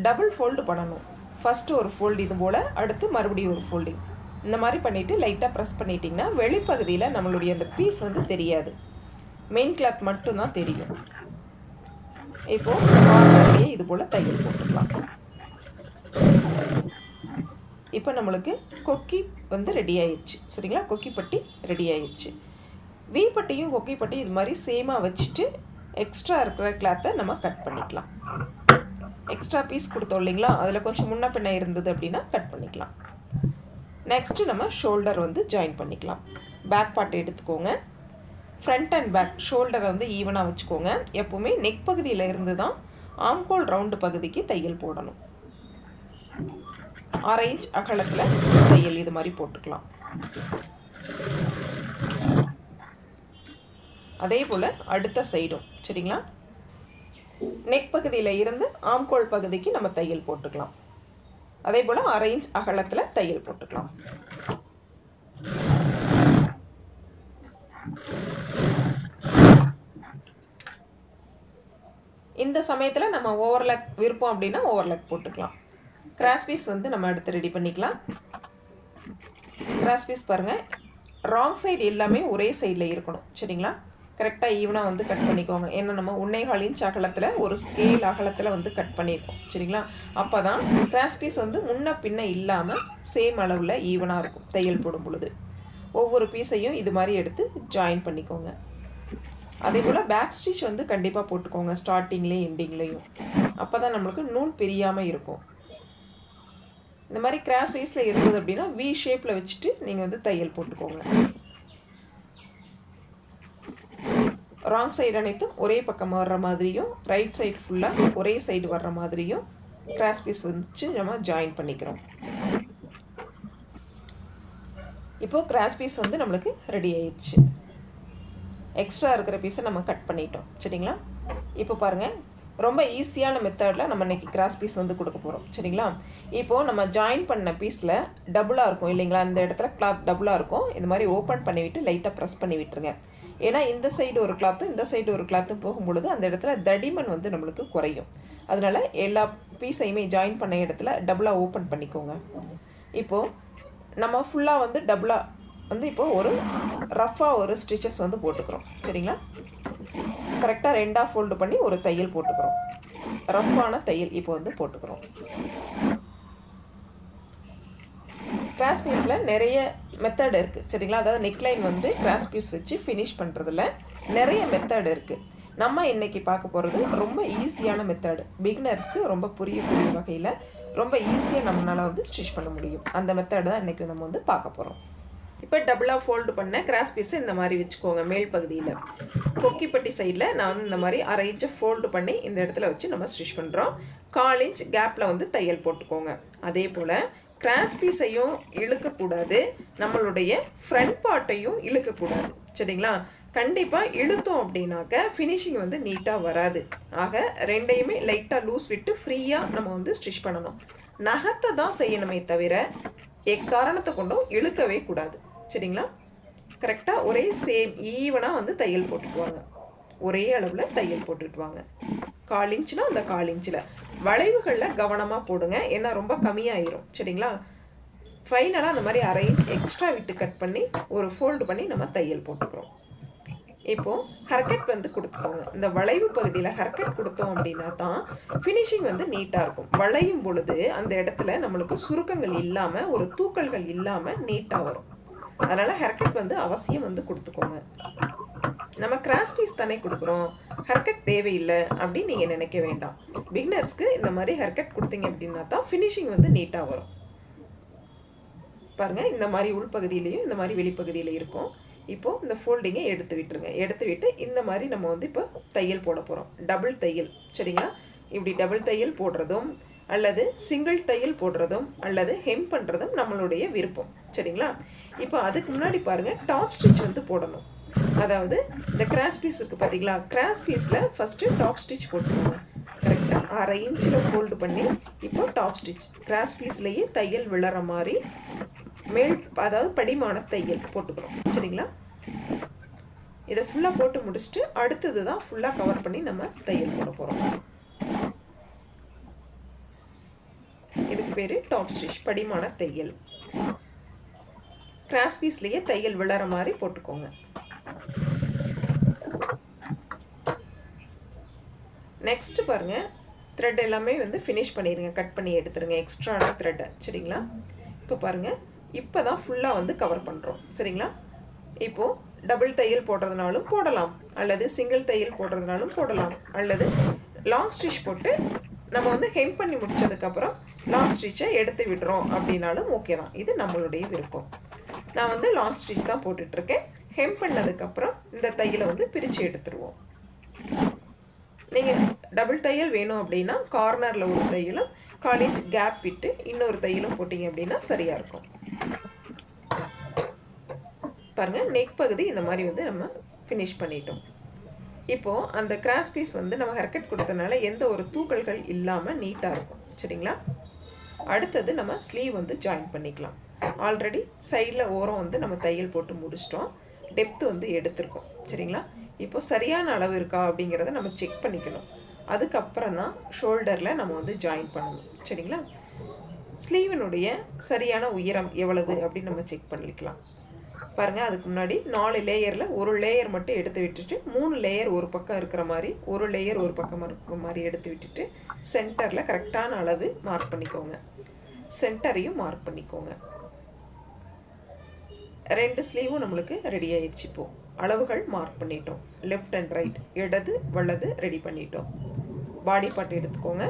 டபுள் ஃபோல்டு பண்ணணும். ஃபஸ்ட்டு ஒரு ஃபோல்டு இது போல், அடுத்து மறுபடியும் ஒரு ஃபோல்டிங். இந்த மாதிரி பண்ணிவிட்டு லைட்டாக ப்ரெஸ் பண்ணிட்டிங்கன்னா வெளிப்பகுதியில் நம்மளுடைய அந்த பீஸ் வந்து தெரியாது, மெயின் கிளாத் மட்டும்தான் தெரியும். இப்போது கார்னர்லேயே இது போல் தையல் போட்டுக்கலாம். இப்போ நம்மளுக்கு கொக்கி வந்து ரெடி ஆயிடுச்சு. சரிங்களா? கொக்கி பட்டி ரெடி ஆயிடுச்சு. வி பட்டியும் கொக்கி பட்டியும் இது மாதிரி சேமாக வச்சுட்டு எக்ஸ்ட்ரா இருக்கிற கிளாத்தை நம்ம கட் பண்ணிக்கலாம். எக்ஸ்ட்ரா பீஸ் கொடுத்தோம் இல்லைங்களா, அதில் கொஞ்சம் முன்ன பின்ன இருந்தது அப்படின்னா கட் பண்ணிக்கலாம். நெக்ஸ்ட்டு நம்ம ஷோல்டர் வந்து ஜாயின் பண்ணிக்கலாம். பேக் பார்ட் எடுத்துக்கோங்க. ஃப்ரண்ட் அண்ட் பேக் ஷோல்டரை வந்து ஈவனாக வச்சுக்கோங்க. எப்போவுமே நெக் பகுதியில் இருந்து தான் ஆம்கோல் ரவுண்டு பகுதிக்கு தையல் போடணும். 6 இன்ச் அகலத்தில் தையல் இது மாதிரி போட்டுக்கலாம். அதே போல் அடுத்த சைடும். சரிங்களா? நெக் பகுதியில் இருந்து ஆம்கோல் பகுதிக்கு நம்ம தையல் போட்டுக்கலாம். அதே போல் 6 இன்ச் அகலத்தில் தையல் போட்டுக்கலாம். இந்த சமயத்தில் நம்ம ஓவர்லாக் விருப்பம் அப்படின்னா ஓவர்லாக் போட்டுக்கலாம். கிராஸ் பீஸ் வந்து நம்ம அடுத்து ரெடி பண்ணிக்கலாம். கிராஸ் பீஸ் பாருங்கள், ராங் சைடு எல்லாமே ஒரே சைடில் இருக்கணும். சரிங்களா? கரெக்டாக ஈவனாக வந்து கட் பண்ணிக்கோங்க. ஏன்னா நம்ம 1.25 இன்ச் அகலத்தில் ஒரு ஸ்கேல் அகலத்தில் வந்து கட் பண்ணியிருக்கோம். சரிங்களா? அப்போ தான் கிராஸ் பீஸ் வந்து முன்ன பின்ன இல்லாமல் சேம் அளவில் ஈவனாக இருக்கும் தையல் போடும் பொழுது. ஒவ்வொரு பீஸையும் இது மாதிரி எடுத்து ஜாயின் பண்ணிக்கோங்க. அதே போல் பேக் ஸ்டிச் வந்து கண்டிப்பாக போட்டுக்கோங்க ஸ்டார்டிங்லேயும் எண்டிங்லேயும். அப்போ தான் நம்மளுக்கு நூல் பிரியாமல் இருக்கும். இந்த மாதிரி கிராஸ் வைஸில் இருந்தது அப்படின்னா வி ஷேப்பில் வச்சுட்டு நீங்கள் வந்து தையல் போட்டுக்கோங்க. ராங் சைடு அனைத்தும் ஒரே பக்கம் வர்ற மாதிரியும், ரைட் சைடு ஃபுல்லாக ஒரே சைடு வர்ற மாதிரியும் கிராஸ் பீஸ் வச்சு நம்ம ஜாயின் பண்ணிக்கிறோம். இப்போது கிராஸ் பீஸ் வந்து நம்மளுக்கு ரெடி ஆயிடுச்சு. எக்ஸ்ட்ரா இருக்கிற பீஸை நம்ம கட் பண்ணிட்டோம். சரிங்களா? இப்போ பாருங்கள், ரொம்ப ஈஸியான மெத்தடில் நம்ம இன்றைக்கி கிராஸ் பீஸ் வந்து கொடுக்க போகிறோம். சரிங்களா? இப்போது நம்ம ஜாயின் பண்ண பீஸில் டபுளாக இருக்கும் இல்லைங்களா, இந்த இடத்துல கிளாத் டபுளாக இருக்கும். இந்த மாதிரி ஓப்பன் பண்ணிவிட்டு லைட்டாக ப்ரெஸ் பண்ணி விட்டுருங்க. ஏன்னா இந்த சைடு ஒரு கிளாத்தும் இந்த சைடு ஒரு கிளாத்தும் போகும்பொழுது அந்த இடத்துல தடிமன் வந்து நம்மளுக்கு குறையும். அதனால் எல்லா பீஸையுமே ஜாயின் பண்ண இடத்துல டபுளாக ஓப்பன் பண்ணிக்கோங்க. இப்போது நம்ம ஃபுல்லாக வந்து டபுளாக வந்து இப்போது ஒரு ரஃப்பாக ஒரு ஸ்டிச்சஸ் வந்து போட்டுக்கிறோம். சரிங்களா? கரெக்டாக 2ஆக ஃபோல்டு பண்ணி ஒரு தையல் போட்டுக்கிறோம். ரஃப்பான தையல் இப்போ வந்து போட்டுக்கிறோம். கிராஸ் பீஸில் நிறைய மெத்தட் இருக்குது. சரிங்களா? அதாவது நெக்லைன் வந்து கிராஸ் பீஸ் வச்சு ஃபினிஷ் பண்ணுறதுல நிறைய மெத்தட் இருக்குது. நம்ம இன்றைக்கி பார்க்க போகிறது ரொம்ப ஈஸியான மெத்தடு. பிகினர்ஸ்க்கு ரொம்ப புரியக்கூடிய வகையில் ரொம்ப ஈஸியாக நம்மளால் வந்து ஸ்டிச் பண்ண முடியும். அந்த மெத்தட் தான் இன்றைக்கி நம்ம வந்து பார்க்க போகிறோம். இப்போ டபுளாக ஃபோல்டு பண்ண கிராஸ் பீஸை இந்த மாதிரி வச்சுக்கோங்க. மேல் பகுதியில் கொக்கிப்பட்டி சைடில் நான் வந்து இந்த மாதிரி 1/2 இன்ச்சை ஃபோல்டு பண்ணி இந்த இடத்துல வச்சு நம்ம ஸ்டிச் பண்ணுறோம். 1/4 இன்ச் கேப்பில் வந்து தையல் போட்டுக்கோங்க. அதே போல் கிராஸ் பீஸையும் இழுக்கக்கூடாது, நம்மளுடைய ஃப்ரண்ட் பார்ட்டையும் இழுக்கக்கூடாது. சரிங்களா? கண்டிப்பாக இழுத்தோம் அப்படின்னாக்க ஃபினிஷிங் வந்து நீட்டாக வராது. ஆக ரெண்டையுமே லைட்டாக லூஸ் விட்டு ஃப்ரீயாக நம்ம வந்து ஸ்டிச் பண்ணணும். நகத்தை தான் செய்யணுமே தவிர எக்காரணத்தை கொண்டும் இழுக்கவே கூடாது. சரிங்களா? கரெக்டாக ஒரே சேம் ஈவனாக வந்து தையல் போட்டுட்டு வாங்க. ஒரே அளவில் தையல் போட்டுட்டு வாங்க. 1/4 இன்ச்சுனா அந்த 1/4 இன்ச்சில் வளைவுகளில் கவனமாக போடுங்க, ஏன்னா ரொம்ப கம்மியாயிரும். சரிங்களா? ஃபைனலாக அந்த மாதிரி 1/2 இன்ச் எக்ஸ்ட்ரா விட்டு கட் பண்ணி ஒரு ஃபோல்டு பண்ணி நம்ம தையல் போட்டுக்கிறோம். இப்போது ஹர்கட் வந்து கொடுத்துக்கோங்க. இந்த வளைவு பகுதியில் ஹர்கட் கொடுத்தோம் அப்படின்னா தான் ஃபினிஷிங் வந்து நீட்டாக இருக்கும். வளையும் பொழுது அந்த இடத்துல நம்மளுக்கு சுருக்கங்கள் இல்லாமல் ஒரு தூக்கல்கள் இல்லாமல் நீட்டாக வரும். அதனால் ஹேர்கட் வந்து அவசியம் வந்து கொடுத்துக்கோங்க. நம்ம கிராஸ் பீஸ் தானே கொடுக்குறோம், ஹேர்கட் தேவையில்லை அப்படின்னு நீங்கள் நினைக்க வேண்டாம். பிகினர்ஸ்க்கு இந்த மாதிரி ஹேர்கட் கொடுத்தீங்க அப்படின்னா தான் ஃபினிஷிங் வந்து நீட்டாக வரும். பாருங்கள், இந்த மாதிரி உள்பகுதியிலையும் இந்த மாதிரி வெளிப்பகுதியில் இருக்கும். இப்போது இந்த ஃபோல்டிங்கை எடுத்து விட்டுருங்க. எடுத்து விட்டு இந்த மாதிரி நம்ம வந்து இப்போ தையல் போட போகிறோம். டபுள் தையல், சரிங்களா? இப்படி டபுள் தையல் போடுறதும் அல்லது சிங்கிள் தையல் போடுறதும் அல்லது ஹெம் பண்ணுறதும் நம்மளுடைய விருப்பம், சரிங்களா? இப்போ அதுக்கு முன்னாடி பாருங்கள், டாப் ஸ்டிச் வந்து போடணும். அதாவது இந்த கிராஸ் பீஸ் இருக்குது பார்த்தீங்களா, கிராஸ் பீஸில் ஃபஸ்ட்டு டாப் ஸ்டிச் போட்டுக்கோங்க. கரெக்டாக 1/2 இன்ச்சில் ஃபோல்டு பண்ணி இப்போ டாப் ஸ்டிச் கிராஸ் பீஸ்லேயே தையல் விழற மாதிரி மேல், அதாவது படிமான தையல் போட்டுக்கிறோம், சரிங்களா? இதை ஃபுல்லாக போட்டு முடிச்சுட்டு அடுத்தது தான் ஃபுல்லாக கவர் பண்ணி நம்ம தையல் போட போகிறோம். இதுக்கு பேர் டாப் ஸ்டிச், படிமான தையல். கிராஸ் பீஸ்லேயே தையல் விழற மாதிரி போட்டுக்கோங்க. நெக்ஸ்ட் பாருங்க, த்ரெட் எல்லாமே வந்து ஃபினிஷ் பண்ணிடுங்க, கட் பண்ணி எடுத்துருங்க எக்ஸ்ட்ரான த்ரெட்டை, சரிங்களா? இப்போ பாருங்க, இப்போ தான் ஃபுல்லாக வந்து கவர் பண்ணுறோம், சரிங்களா? இப்போது டபுள் தையல் போடுறதுனாலும் போடலாம், அல்லது சிங்கிள் தையல் போடுறதுனாலும் போடலாம், அல்லது லாங் ஸ்டிச் போட்டு நம்ம வந்து ஹெம் பண்ணி முடித்ததுக்கப்புறம் லாங் ஸ்டிச்சை எடுத்து விடுறோம் அப்படின்னாலும் ஓகே தான். இது நம்மளுடைய விருப்பம். நான் வந்து லாங் ஸ்டிச் தான் போட்டுட்ருக்கேன். ஹெம் பண்ணதுக்கப்புறம் இந்த தையலை வந்து பிரித்து எடுத்துருவோம். நீங்கள் டபுள் தையல் வேணும் அப்படின்னா கார்னரில் ஒரு தையலும் காலேஜ் கேப் விட்டு இன்னொரு தையலும் போட்டிங்க அப்படின்னா சரியாக இருக்கும். பாருங்கள், நெக் பகுதி இந்த மாதிரி வந்து நம்ம ஃபினிஷ் பண்ணிட்டோம். இப்போது அந்த கிராஸ் பீஸ் வந்து நம்ம ஹேர்கட் கொடுத்தனால எந்த ஒரு தூக்கல்கள் இல்லாமல் நீட்டாக இருக்கும், சரிங்களா? அடுத்தது நம்ம ஸ்லீவ் வந்து ஜாயின் பண்ணிக்கலாம். ஆல்ரெடி சைடில் ஓரம் வந்து நம்ம தையல் போட்டு முடிச்சிட்டோம், டெப்த்து வந்து எடுத்திருக்கோம், சரிங்களா? இப்போது சரியான அளவு இருக்கா அப்படிங்கிறத நம்ம செக் பண்ணிக்கணும். அதுக்கப்புறம் தான் ஷோல்டரில் நம்ம வந்து ஜாயின் பண்ணணும், சரிங்களா? ஸ்லீவினுடைய சரியான உயரம் எவ்வளவு அப்படின்னு நம்ம செக் பண்ணிக்கலாம். பாருங்கள், அதுக்கு முன்னாடி 4 லேயரில் ஒரு லேயர் மட்டும் எடுத்து விட்டுட்டு 3 லேயர் ஒரு பக்கம் இருக்கிற மாதிரி, ஒரு லேயர் ஒரு பக்கம் இருக்கிற மாதிரி எடுத்து விட்டுட்டு சென்டரில் கரெக்டான அளவு மார்க் பண்ணிக்கோங்க. சென்டரையும் மார்க் பண்ணிக்கோங்க. 2 ஸ்லீவும் நம்மளுக்கு ரெடி ஆயிடுச்சு. இப்போது அளவுகள் மார்க் பண்ணிட்டோம். லெஃப்ட் அண்ட் ரைட், இடது வலது ரெடி பண்ணிட்டோம். பாடி பார்ட் எடுத்துக்கோங்க.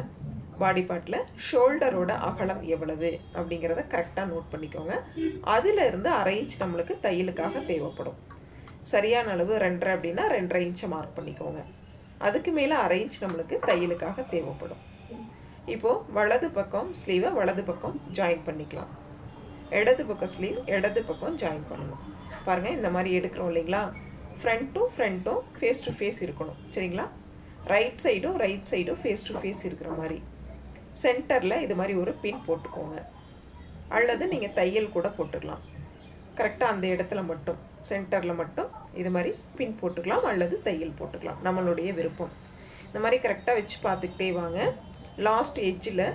பாடி பார்ட்டில் ஷோல்டரோட அகலம் எவ்வளவு அப்படிங்கிறத கரெக்டாக நோட் பண்ணிக்கோங்க. அதிலிருந்து 1/2 இன்ச் நம்மளுக்கு தையலுக்காக தேவைப்படும். சரியான அளவு 2.5 அப்படின்னா 2.5 இன்ச்சை மார்க் பண்ணிக்கோங்க. அதுக்கு மேலே 1/2 இன்ச் நம்மளுக்கு தையலுக்காக தேவைப்படும். இப்போது வலது பக்கம் ஸ்லீவை வலது பக்கம் ஜாயின் பண்ணிக்கலாம். இடது பக்கம் ஸ்லீவ் இடது பக்கம் ஜாயின் பண்ணணும். பாருங்கள், இந்த மாதிரி எடுக்கிறோம் இல்லைங்களா? ஃப்ரண்ட்டும் ஃபேஸ் டு ஃபேஸ் இருக்கணும், சரிங்களா? ரைட் சைடும் ஃபேஸ் டு ஃபேஸ் இருக்கிற மாதிரி சென்டரில் இது மாதிரி ஒரு பின் போட்டுக்கோங்க, அல்லது நீங்கள் தையல் கூட போட்டுக்கலாம். கரெக்டாக அந்த இடத்துல மட்டும் சென்டரில் மட்டும் இது மாதிரி பின் போட்டுக்கலாம் அல்லது தையல் போட்டுக்கலாம், நம்மளுடைய விருப்பம். இந்த மாதிரி கரெக்டாக வச்சு பார்த்துக்கிட்டே வாங்க. லாஸ்ட் எட்ஜில்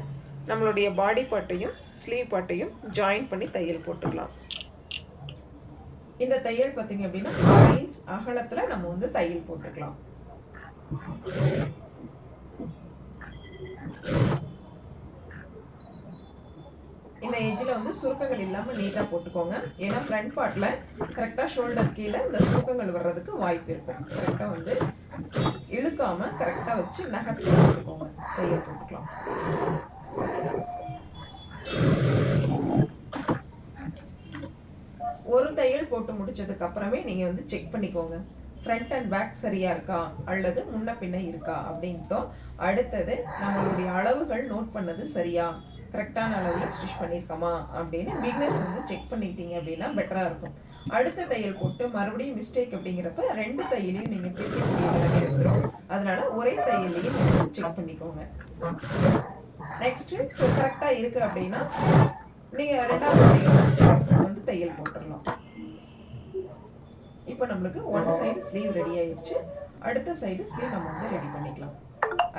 நம்மளுடைய பாடி பார்ட்டையும் ஸ்லீவ் பார்ட்டையும் ஜாயின் பண்ணி தையல் போட்டுக்கலாம். இந்த தையல் பார்த்தீங்க அப்படின்னா 1/2 இன்ச் அகலத்தில் நம்ம வந்து தையல் போட்டுக்கலாம். இந்த எட்ஜில் வந்து சுருக்கங்கள் இல்லாமல் நீட்டாக போட்டுக்கோங்க. ஏன்னா ஃப்ரண்ட் பார்ட்டில் கரெக்டாக ஷோல்டர் கீழே இந்த சுருக்கங்கள் வர்றதுக்கு வாய்ப்பு இருக்கும். கரெக்டாக வந்து இழுக்காமல் கரெக்டாக வச்சு நகர்த்தி போட்டுக்கோங்க, தையல் போட்டுக்கலாம். ஒரு தையல் போட்டு முடிச்சதுக்கு அப்புறமே நீங்கள் வந்து செக் பண்ணிக்கோங்க, ஃப்ரண்ட் அண்ட் பேக் சரியாக இருக்கா அல்லது முன்ன பின்ன இருக்கா அப்படின்ட்டோம். அடுத்தது நம்மளுடைய அளவுகள் நோட் பண்ணது சரியா, கரெக்டான அளவில் ஸ்டிச் பண்ணியிருக்கோமா அப்படின்னு பிகினர்ஸ் வந்து செக் பண்ணிட்டீங்க அப்படின்னா பெட்டராக இருக்கும். அடுத்த தையல் போட்டு மறுபடியும் மிஸ்டேக் அப்படிங்கிறப்ப 2 தையலையும் நீங்கள் பிரிக்கக்கூடிய நிலைமை வந்துடும். அதனால ஒரே தையல்லையும் நீங்கள் செக் பண்ணிக்கோங்க. நெக்ஸ்ட்டு கரெக்டாக இருக்குது அப்படின்னா நீங்கள் 2வது தையல் வந்து தையல் போட்டுடலாம். இப்போ நம்மளுக்கு 1 சைடு ஸ்லீவ் ரெடி ஆயிடுச்சு. அடுத்த சைடு ஸ்லீவ் நம்ம வந்து ரெடி பண்ணிக்கலாம்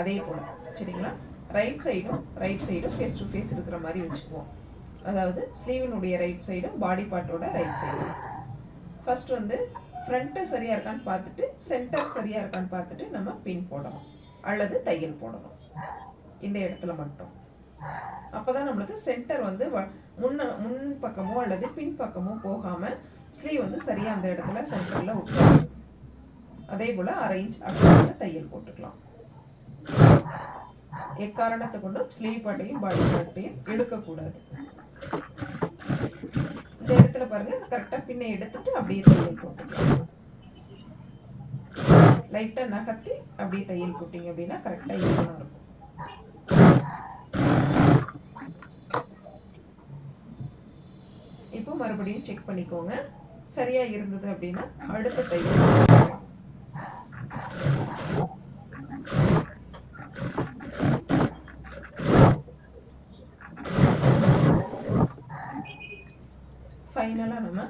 அதே போல், சரிங்களா? ரைட் சைடும் ஃபேஸ் டு ஃபேஸ் இருக்கிற மாதிரி வச்சுக்குவோம். அதாவது ஸ்லீவினுடைய ரைட் சைடும் பாடி பார்ட்டோட ரைட் சைடும். ஃபர்ஸ்ட் வந்து ஃப்ரண்ட்டு சரியாக இருக்கான்னு பார்த்துட்டு சென்டர் சரியாக இருக்கான்னு பார்த்துட்டு நம்ம பின் போடணும் அல்லது தையல் போடணும் இந்த இடத்துல மட்டும். அப்போ தான் நம்மளுக்கு சென்டர் வந்து முன் பக்கமோ அல்லது பின் பக்கமோ போகாமல் ஸ்லீவ் வந்து சரியாக அந்த இடத்துல சென்டரில் உட்காரும். அதே போல் 1/2 இன்ச் அகலத்தில் தையல் போட்டுக்கலாம். எக்காரணத்தை கொண்டும் ஸ்லீவ் பாட்டையும் பாடி பாட்டையும் எடுக்கக்கூடாது. இந்த இடத்துல பாருங்க கரெக்டாக பின்ன எடுத்துட்டு அப்படியே தையல் போட்டுக்கலாம். லைட்டாக நகர்த்தி அப்படியே தையல் போட்டிங்க அப்படின்னா கரெக்டாக ஈவனாக இருக்கும். இப்போ மறுபடியும் செக் பண்ணிக்கோங்க. சரியா இருந்தது அப்படின்னா அடுத்த தையல் ஃபைனலாக நம்ம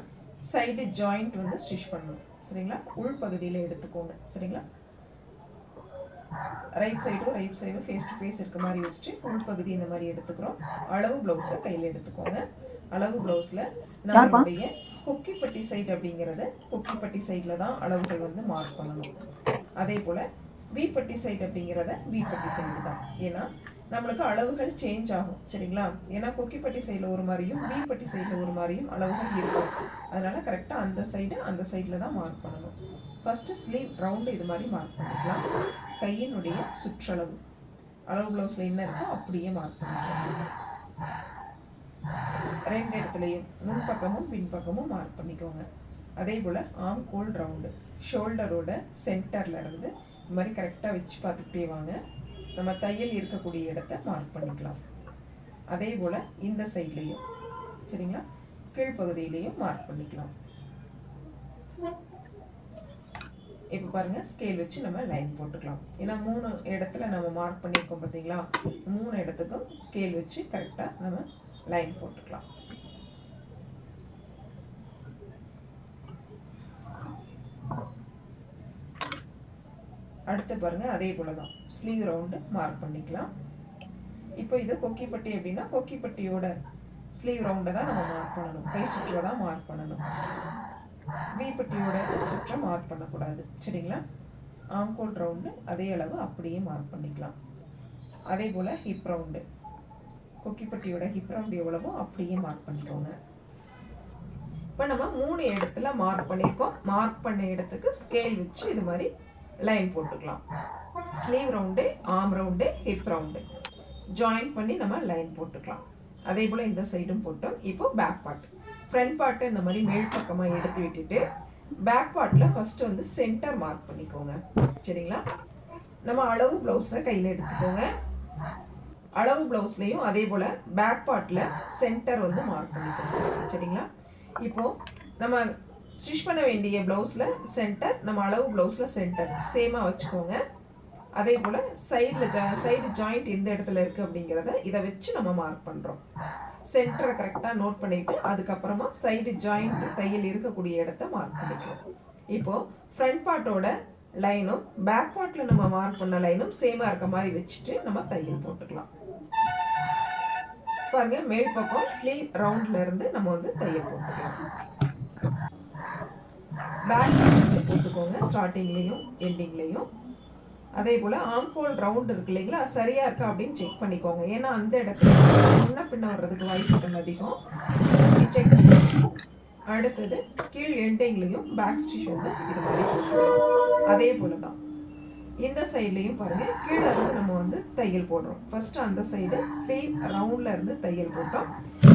சைடு ஜாயிண்ட் வந்து ஸ்டிச் பண்ணணும். சரிங்களா? உள் பகுதியில் எடுத்துக்கோங்க. சரிங்களா? ரைட் சைடும் ஃபேஸ் டு ஃபேஸ் இருக்க மாதிரி வச்சுட்டு உள் பகுதி இந்த மாதிரி எடுத்துக்கிறோம். அளவு ப்ளவுஸை கையில் எடுத்துக்கோங்க. அளவு ப்ளவுஸில் நம்மளுடைய கொக்கிப்பட்டி சைடு அப்படிங்கிறத கொக்கிப்பட்டி சைடில் தான் அளவுகள் வந்து மார்க் பண்ணணும். அதே போல் வீப்பட்டி சைடு அப்படிங்கிறத வீப்பட்டி சைடு தான். ஏன்னா நம்மளுக்கு அளவுகள் சேஞ்ச் ஆகும். சரிங்களா? ஏன்னா கொக்கிப்பட்டி சைடில் ஒரு மாதிரியும் வீப்பட்டி சைடில் ஒரு மாதிரியும் அளவுகள் இருக்கும். அதனால் கரெக்டாக அந்த சைடில் தான் மார்க் பண்ணணும். ஃபஸ்ட்டு ஸ்லீவ் ரவுண்டு இது மாதிரி மார்க் பண்ணிக்கலாம். கையினுடைய சுற்றளவு அளவு ப்ளவுஸில் என்ன இருக்கோ அப்படியே மார்க் பண்ணிக்கலாம். ரெண்டு இடத்துலையும் முன்பக்கமும் பின்பக்கமும் மார்க் பண்ணிக்கோங்க. அதே போல் ஆம் கோல் ரவுண்டு ஷோல்டரோட சென்டரில் இருந்து இது மாதிரி கரெக்டாக வச்சு பார்த்துக்கிட்டே வாங்க. நம்ம தையல் இருக்கக்கூடிய இடத்த மார்க் பண்ணிக்கலாம். அதே போல் இந்த சைட்லேயும் சரிங்களா கீழ்ப்பகுதியிலையும் மார்க் பண்ணிக்கலாம். இப்போ பாருங்கள் ஸ்கேல் வச்சு நம்ம லைன் போட்டுக்கலாம். ஏன்னா 3 இடத்துல நம்ம மார்க் பண்ணியிருக்கோம் பார்த்தீங்களா? 3 இடத்துக்கும் ஸ்கேல் வச்சு கரெக்டாக நம்ம லைன் போட்டுக்கலாம். அடுத்து பாருங்க அதே போல தான் ஸ்லீவ் ரவுண்டு மார்க் பண்ணிக்கலாம். இப்போ இது கொக்கிப்பட்டி அப்படின்னா கொக்கிப்பட்டியோட ஸ்லீவ் ரவுண்டை தான் நம்ம மார்க் பண்ணணும். கை சுற்றை தான் மார்க் பண்ணணும். வீப்பட்டியோட சுற்றை மார்க் பண்ணக்கூடாது. சரிங்களா? ஆம்கோல் ரவுண்டு அதே அளவு அப்படியே மார்க் பண்ணிக்கலாம். அதே போல் ஹிப் ரவுண்டு கொக்கிப்பட்டியோட ஹிப் ரவுண்டு எவ்வளவோ அப்படியே மார்க் பண்ணிக்கோங்க. இப்போ நம்ம 3 இடத்துல மார்க் பண்ணியிருக்கோம். மார்க் பண்ண இடத்துக்கு ஸ்கேல் வச்சு இது மாதிரி லைன் போட்டுக்கலாம். Sleeve round, arm round, hip round join பண்ணி நம்ம லைன் போட்டுக்கலாம். அதே போல் இந்த சைடும் போட்டோம். இப்போ பேக் பார்ட் ஃப்ரண்ட் பார்ட்டை இந்த மாதிரி மேல் பக்கமாக எடுத்து விட்டுட்டு பேக் பார்ட்டில் ஃபஸ்ட்டு வந்து சென்டர் மார்க் பண்ணிக்கோங்க. சரிங்களா? நம்ம அளவு ப்ளவுஸை கையில் எடுத்துக்கோங்க. அளவு ப்ளவுஸ்லேயும் அதே போல் பேக் பார்ட்டில் சென்டர் வந்து மார்க் பண்ணிக்கோங்க. சரிங்களா? இப்போது நம்ம ஸ்டிச் பண்ண வேண்டிய ப்ளவுஸில் சென்டர், நம்ம அளவு ப்ளவுஸில் சென்டர் சேமாக வச்சுக்கோங்க. அதே போல் சைடு ஜாயிண்ட் எந்த இடத்துல இருக்குது அப்படிங்கிறத இதை வச்சு நம்ம மார்க் பண்ணுறோம். சென்டரை கரெக்டாக நோட் பண்ணிவிட்டு அதுக்கப்புறமா சைடு ஜாயிண்ட் தையல் இருக்கக்கூடிய இடத்த மார்க் பண்ணிக்கிறோம். இப்போது ஃப்ரண்ட் பார்ட்டோட லைனும் பேக் பார்ட்டில் நம்ம மார்க் பண்ண லைனும் சேமாக இருக்க மாதிரி வச்சுட்டு நம்ம தையல் போட்டுக்கலாம். பாருங்க மேல் பக்கம் ஸ்லீவ் ரவுண்ட்ல இருந்து நம்ம வந்து தையல் போட்டுக்கலாம். பேக் ஸ்டிச் வந்து போட்டுக்கோங்க ஸ்டார்டிங்லேயும் எண்டிங்லேயும். அதே போல் ஆம்கோல் ரவுண்ட் இருக்கு இல்லைங்களா, சரியாக இருக்கா அப்படின்னு செக் பண்ணிக்கோங்க. ஏன்னா அந்த இடத்துல முன்ன பின்ன வர்றதுக்கு வாய்ப்புகள் அதிகம். செக் பண்ணிக்கோங்க. அடுத்தது கீழ் எண்டிங்லேயும் பேக் ஸ்டிச் வந்து இது மாதிரி போட்டுக்கலாம். அதே போல் தான் இந்த சைட்லேயும் பாருங்கள் கீழே இருந்து நம்ம வந்து தையல் போடுறோம். ஃபஸ்ட்டு அந்த சைடு ஸ்லீவ் ரவுண்டில் இருந்து தையல் போட்டோம்.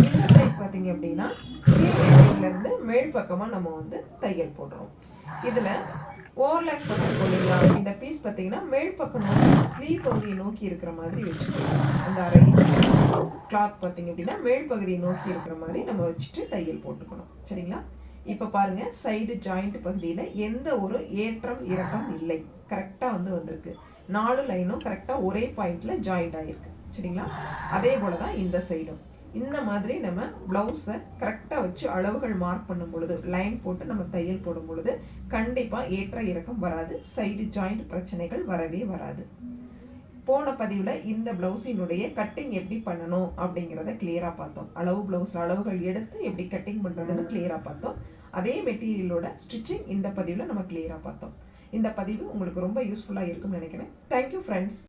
இந்த சைடு பார்த்தீங்க அப்படின்னா கீழ் எண்டிங்லேருந்து மேல் பக்கமாக நம்ம வந்து தையல் போடுறோம். இதில் ஓவர்லாக் பண்ணிருக்கோம் இல்லைங்களா, இந்த பீஸ் பார்த்தீங்கன்னா மேல் பக்கம் நோக்கி ஸ்லீவ் பகுதியை நோக்கி இருக்கிற மாதிரி வச்சுக்கோங்க. அந்த 1/2 இன்ச் கிளாத் பார்த்தீங்க அப்படின்னா மேல் பகுதியை நோக்கி இருக்கிற மாதிரி நம்ம வச்சுட்டு தையல் போட்டுக்கணும். சரிங்களா? இப்போ பாருங்கள் சைடு ஜாயிண்ட் பகுதியில் எந்த ஒரு ஏற்றம் இறக்கம் இல்லை. கரெக்டாக வந்து வந்திருக்கு. 4 லைனும் கரெக்டாக ஒரே பாயிண்டில் ஜாயிண்ட் ஆகிருக்கு. சரிங்களா? அதே போல் தான் இந்த சைடும். இந்த மாதிரி நம்ம ப்ளவுஸை கரெக்டாக வச்சு அளவுகள் மார்க் பண்ணும் பொழுது லைன் போட்டு நம்ம தையல் போடும் பொழுது கண்டிப்பாக ஏற்ற இறக்கம் வராது. சைடு ஜாயிண்ட் பிரச்சனைகள் வரவே வராது. போன பதிவில் இந்த ப்ளவுஸினுடைய கட்டிங் எப்படி பண்ணணும் அப்படிங்கிறத கிளியராக பார்த்தோம். அளவு ப்ளவுஸில் அளவுகள் எடுத்து எப்படி கட்டிங் பண்ணுறதுன்னு கிளியராக பார்த்தோம். அதே மெட்டீரியலோட ஸ்டிச்சிங் இந்த பதிவில் நம்ம கிளியராக பார்த்தோம். இந்த பதிவு உங்களுக்கு ரொம்ப யூஸ்ஃபுல்லாக இருக்கும்னு நினைக்கிறேன். Thank you friends.